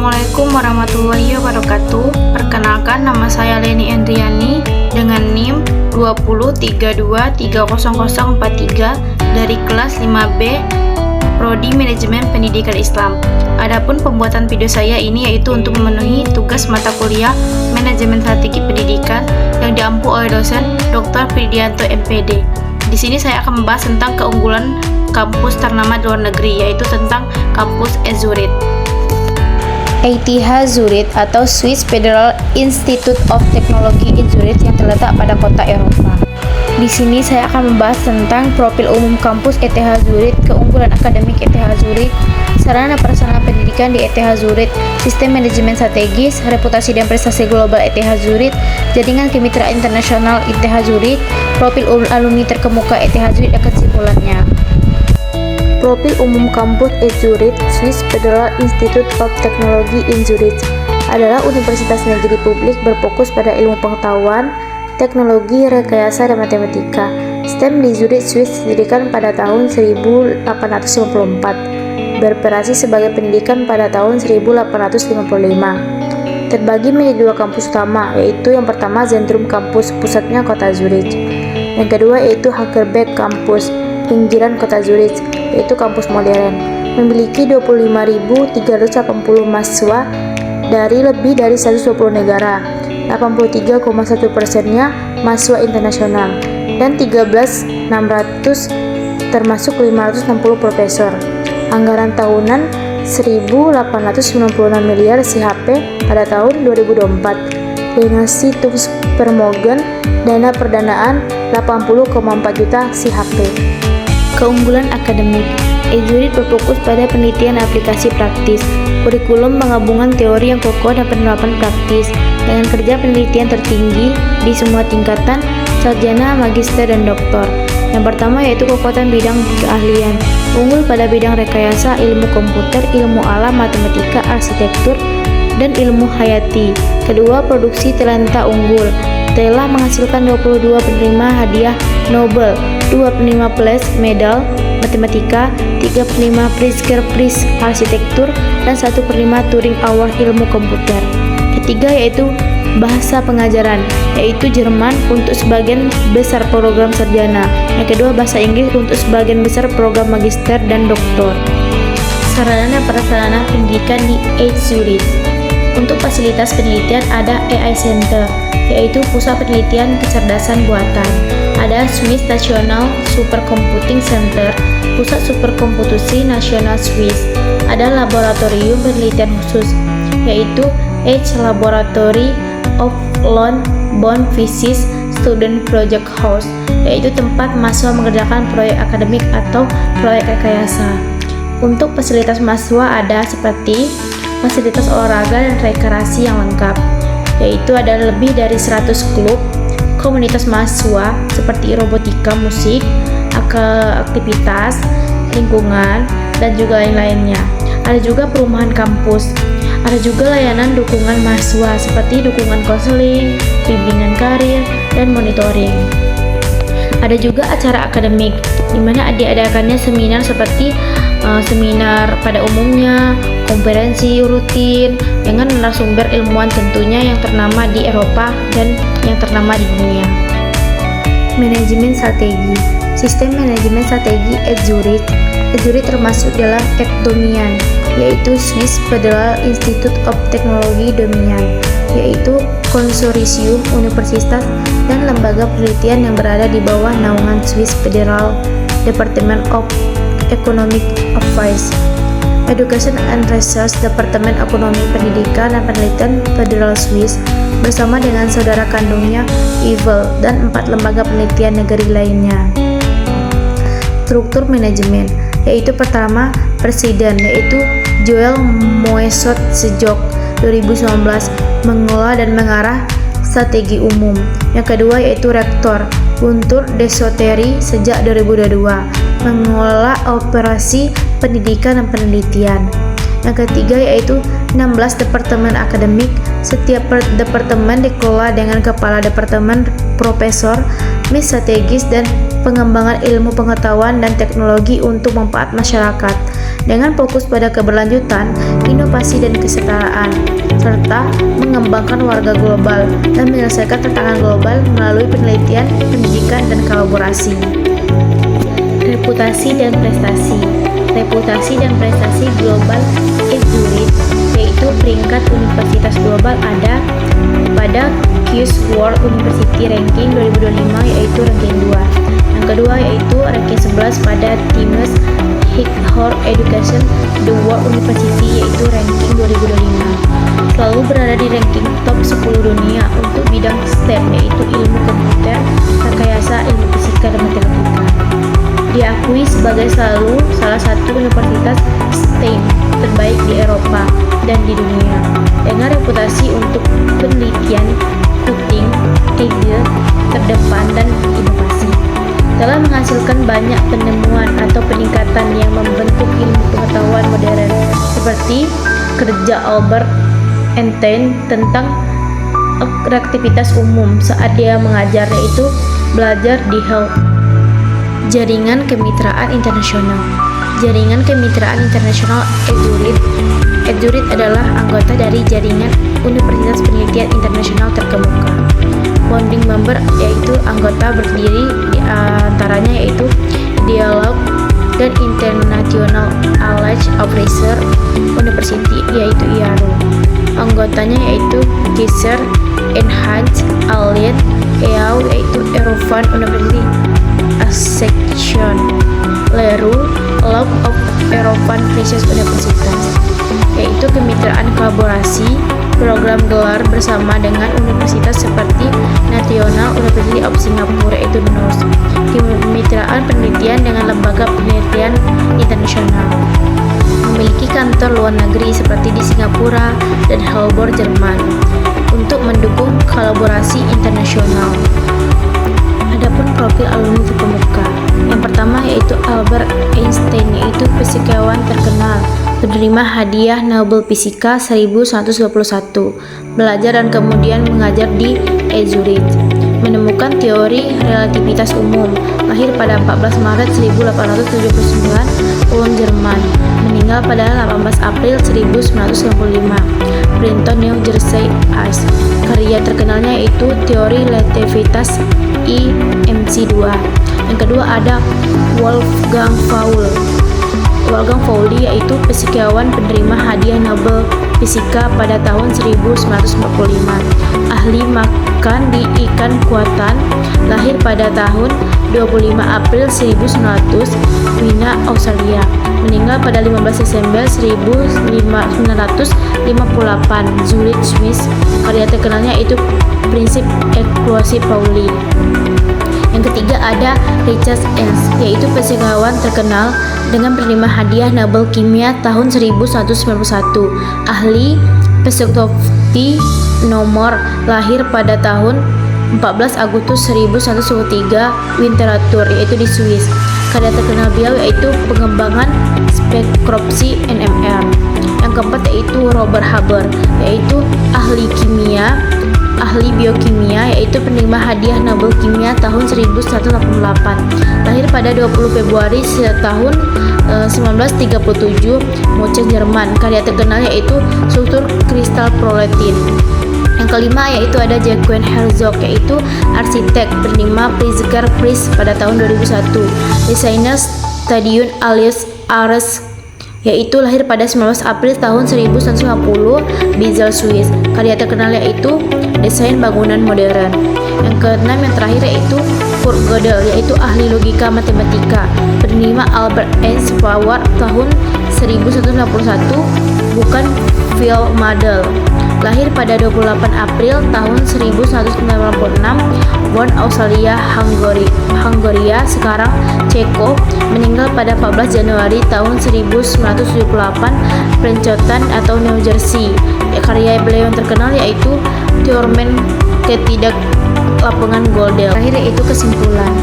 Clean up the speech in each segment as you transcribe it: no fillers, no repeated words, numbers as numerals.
Assalamualaikum warahmatullahi wabarakatuh. Perkenalkan, nama saya Leni Endriani dengan NIM 2032300043 dari kelas 5B Prodi Manajemen Pendidikan Islam. Adapun pembuatan video saya ini yaitu untuk memenuhi tugas mata kuliah Manajemen Strategi Pendidikan yang diampu oleh dosen Dr. Fridianto MPD. Di sini saya akan membahas tentang keunggulan kampus ternama di luar negeri, yaitu tentang kampus Zurich. ETH Zurich atau Swiss Federal Institute of Technology in Zurich yang terletak pada kota Eropa. Di sini saya akan membahas tentang profil umum kampus ETH Zurich, keunggulan akademik ETH Zurich, sarana prasarana pendidikan di ETH Zurich, sistem manajemen strategis, reputasi dan prestasi global ETH Zurich, jaringan kemitraan internasional ETH Zurich, profil alumni terkemuka ETH Zurich dan kesimpulannya. Profil umum kampus Zurich, Swiss Federal Institute of Technology in Zurich adalah universitas negeri publik berfokus pada ilmu pengetahuan, teknologi, rekayasa, dan matematika. STEM di Zurich, Swiss didirikan pada tahun 1854, beroperasi sebagai pendidikan pada tahun 1855. Terbagi menjadi dua kampus utama, yaitu yang pertama Zentrum Campus, pusatnya kota Zurich. Yang kedua yaitu Hagerbeck Campus, pinggiran kota Zurich, yaitu kampus modern, memiliki 25.380 mahasiswa dari lebih dari 120 negara, 83,1%-nya mahasiswa internasional, dan 13.600 termasuk 560 profesor. Anggaran tahunan 1.896 miliar CHF pada tahun 2024, dengan situs permogen dana perdanaan 80,4 juta CHF. Keunggulan akademik, Zurich berfokus pada penelitian aplikasi praktis, kurikulum penggabungan teori yang kokoh dan penerapan praktis, dengan kerja penelitian tertinggi di semua tingkatan, sarjana, magister, dan doktor. Yang pertama yaitu kekuatan bidang keahlian, unggul pada bidang rekayasa, ilmu komputer, ilmu alam, matematika, arsitektur, dan ilmu hayati. Kedua, produksi talenta unggul, telah menghasilkan 22 penerima hadiah Nobel, 2 penerima Plus Medal Matematika, 3 penerima Pritzker Prize Arsitektur, dan 1 penerima Turing Award Ilmu Komputer. Ketiga yaitu bahasa pengajaran, yaitu Jerman untuk sebagian besar program sarjana. Yang kedua bahasa Inggris untuk sebagian besar program magister dan doktor. Sarana prasarana pendidikan di ETH Zurich. Untuk fasilitas penelitian ada AI Center, yaitu pusat penelitian kecerdasan buatan. Ada Swiss National Supercomputing Center, pusat superkomputasi nasional Swiss. Ada laboratorium penelitian khusus, yaitu ETH Laboratory of Lone Bone Physics Student Project House, yaitu tempat mahasiswa mengerjakan proyek akademik atau proyek rekayasa. Untuk fasilitas mahasiswa ada seperti fasilitas olahraga dan rekreasi yang lengkap, yaitu ada lebih dari 100 klub, komunitas mahasiswa seperti robotika, musik, aktivitas, lingkungan, dan juga lain-lainnya. Ada juga perumahan kampus. Ada juga layanan dukungan mahasiswa seperti dukungan konseling, bimbingan karir, dan monitoring. Ada juga acara akademik, di mana diadakannya seminar seperti seminar pada umumnya, konferensi rutin dengan narasumber ilmuwan tentunya yang ternama di Eropa dan yang ternama di dunia. Manajemen strategi, sistem manajemen strategi ETH Zurich. ETH Zurich termasuk dalam Domian, yaitu Swiss Federal Institute of Technology Domian, yaitu konsorsium universitas dan lembaga penelitian yang berada di bawah naungan Swiss Federal Department of Economic Affairs, Education and Research, Departemen Ekonomi Pendidikan dan Penelitian Federal Swiss, bersama dengan saudara kandungnya EVEL dan 4 lembaga penelitian negeri lainnya. Struktur manajemen, yaitu pertama presiden, yaitu Joël Moissot sejak 2019 mengelola dan mengarah strategi umum. Yang kedua yaitu rektor, Guntur Desoteri sejak 2022 mengelola operasi pendidikan dan penelitian. Yang ketiga yaitu 16 departemen akademik. Setiap departemen dikelola dengan kepala departemen, profesor, mis strategis dan pengembangan ilmu pengetahuan dan teknologi untuk manfaat masyarakat. dengan fokus pada keberlanjutan, inovasi dan kesetaraan, serta mengembangkan warga global dan menyelesaikan tantangan global melalui penelitian, pendidikan, dan kolaborasi. Reputasi dan prestasi. Reputasi dan prestasi global EduRead, yaitu peringkat universitas global ada pada QS World University Ranking 2025, yaitu ranking 2. Yang kedua yaitu ranking 11 pada Times Higher Education The World University, yaitu ranking 2025. Selalu berada di ranking top 10 dunia untuk bidang STEM, yaitu ilmu komputer, rekayasa, ilmu fisika, dan matematika. Diakui sebagai salah satu universitas STEM terbaik di Eropa dan di dunia, dengan reputasi untuk penelitian, cutting ide terdepan, dan inovasi. Telah menghasilkan banyak penemuan atau peningkatan yang membentuk ilmu pengetahuan modern, seperti kerja Albert Einstein tentang aktivitas umum saat dia mengajar, yaitu belajar di Hall. Jaringan Kemitraan Internasional. Jaringan Kemitraan Internasional EduRead. EduRead adalah anggota dari jaringan Universitas Penelitian Internasional terkemuka. Founding member yaitu anggota berdiri di antaranya yaitu Dialog dan International Alliance of Research University, yaitu IARU. Anggotanya yaitu Kaiser Enhanced Allied EAU, yaitu Erovan University Section Leru Law of Erovan Research Universitas, yaitu kemitraan kolaborasi program gelar bersama dengan universitas seperti National University of Singapore, yaitu NUS, kemitraan penelitian dengan lembaga penelitian internasional, memiliki kantor luar negeri seperti di Singapura dan Hamburg, Jerman, untuk mendukung kolaborasi internasional. Adapun profil alumni terkemuka, yang pertama yaitu Albert Einstein, yaitu fisikawan terkenal, penerima hadiah Nobel Fisika 1121, belajar dan kemudian mengajar di EduRead, menemukan teori relativitas umum, lahir pada 14 Maret 1879, Ulm, Jerman, meninggal pada 18 April 1995, Princeton, New Jersey, US. Karya terkenalnya yaitu teori relativitas IMC2. Yang kedua ada Wolfgang Pauli, yaitu fisikawan penerima hadiah Nobel Fisika pada tahun 1945, ahli makan di ikan kuatan, lahir pada tahun 25 April 1900, Wiener, Australia, meninggal pada 15 Desember 1958, Zurich, Swiss. Karya terkenalnya itu prinsip ekuasi Pauli. Yang ketiga ada Richard Ernst, yaitu fisikawan terkenal dengan penerima hadiah Nobel Kimia tahun 1191, ahli psikologi nomor, lahir pada tahun 14 Agustus 1923, Winterthur, yaitu di Swiss. Karya terkenal beliau yaitu pengembangan spektroskopi NMR. Yang keempat yaitu Robert Haber, yaitu ahli biokimia, yaitu penerima hadiah Nobel Kimia tahun 1188, lahir pada 20 Februari tahun 1937, München, Jerman. Karya terkenal yaitu struktur kristal protein. Yang kelima yaitu ada Joachim Herzog, yaitu arsitek, penerima Pritzker Prize pada tahun 2001, desainer stadion alias Ares, yaitu lahir pada 19 April tahun 1950, Basel, Swiss. Karya terkenal yaitu desain bangunan modern. Yang keenam yang terakhir yaitu Kurt Gödel, yaitu ahli logika matematika, penerima Albert Einstein Award tahun 1961, bukan Fields Medal, lahir pada 28 April tahun 1996, Bonn, Australia, Hungaria, sekarang Ceko, meninggal pada 14 Januari tahun 1978, Princeton atau New Jersey. Karya beliau yang terkenal yaitu teorem ketidaklapangan Gödel. Terakhir yaitu kesimpulan.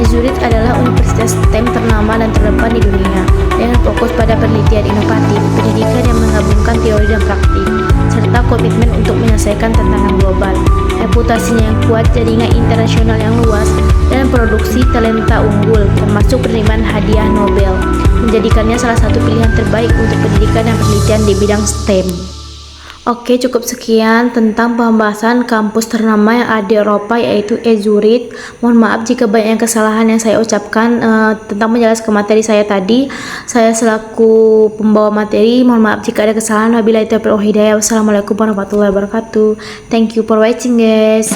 EduRead adalah universitas STEM ternama dan terdepan di dunia, dengan fokus pada penelitian inovatif, pendidikan yang menggabungkan teori dan praktik, serta komitmen untuk menyelesaikan tantangan global. reputasinya yang kuat, jaringan internasional yang luas, dan produksi talenta unggul, termasuk penerimaan hadiah Nobel, menjadikannya salah satu pilihan terbaik untuk pendidikan dan penelitian di bidang STEM. Oke, cukup sekian tentang pembahasan kampus ternama yang ada di Eropa, yaitu EZURIT. Mohon maaf jika banyak kesalahan yang saya ucapkan tentang menjelaskan materi saya tadi. Saya selaku pembawa materi, mohon maaf jika ada kesalahan. Wabillahi taufiq wal hidayah. Wassalamualaikum warahmatullahi wabarakatuh. Thank you for watching, guys.